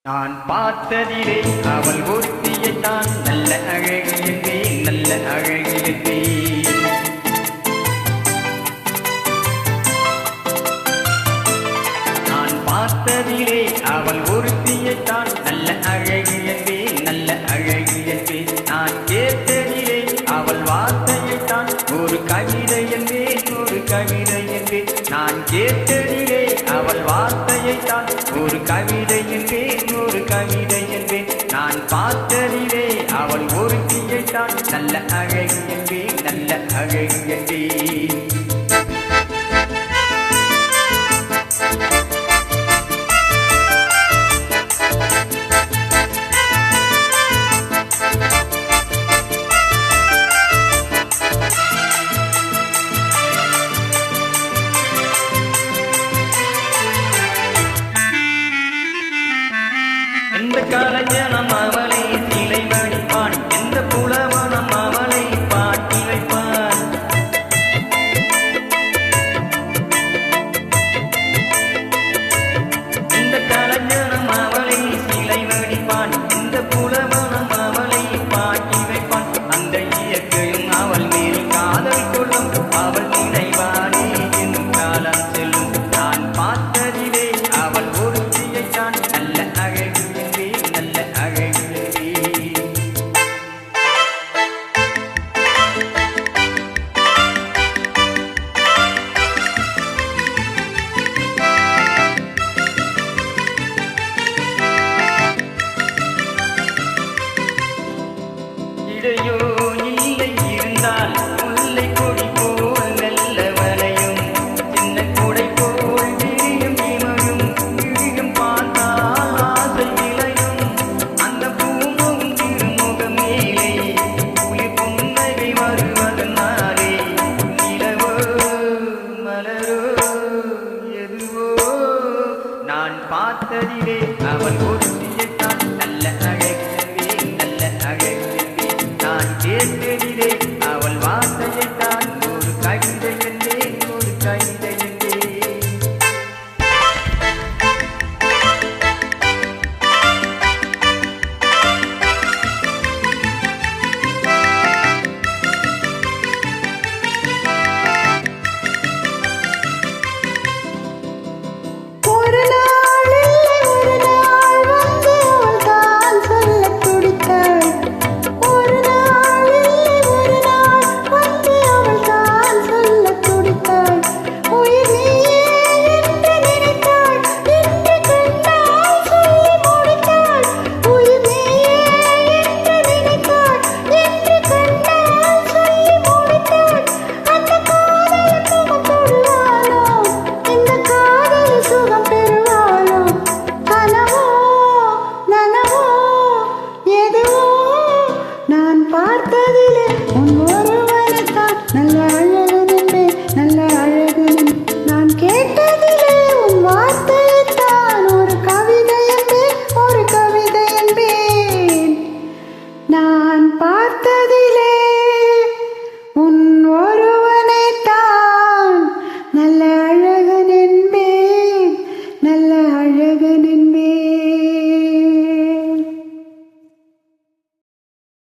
நான் பார்த்ததிலே அவள் ஒருத்தியைத்தான் நல்ல அழகு என்பேன், நல்ல அழகு என்பேன். நான் பார்த்ததிலே அவள் ஒருத்தியைத்தான் நல்ல அழகு என்பேன், நல்ல அழகு என்பேன். நான் கேட்டதிலே அவள் வார்த்தையைத்தான் ஒரு கவிதை என்பேன், ஒரு கவிதை என்பேன். நான் கேட்டதிலே அவள் வார்த்தையைத்தான் ஒரு கவிதை என்பேன், ஒரு கவிதை என்பேன். நான் பார்த்ததிலே அவள் ஒருத்தியைத்தான் நல்ல அழகு என்பேன், நல்ல அழகு என்பேன். எந்த கலைஞனும் அவளை சிலை வடிப்பான், எந்த புலவனும் அவளை பாட்டி வைப்பான். எந்த கலைஞனும் அவளை சிலை வடிப்பான், எந்த புலவனும் அவளை பாட்டி வைப்பான். அந்த இயற்கையும் அவள் மேல் காதல் கொள்ளும், அவள் நினைவானே என்னும் காலம் செல்லும். நான் பார்த்ததிலே அவள் ஒருத்தியைத்தான் நல்ல அழகு, நல்ல அழகு. இடையோ இல்லை இருந்தால் முல்லை கொடி போல் நல்ல வளையும், சின்ன கொடை போல் விரியும் இமையும், விழியும் பார்த்தால் ஆசை இலையும். அந்த பூமுகம் திருமுகம் மேலே புலி புன்னகை வருவதனாலே நிலவோ மலரோ எதுவோ நான் பார்த்ததிலே அவள் ஒருத்தியைத்தான் நல்ல அழகு.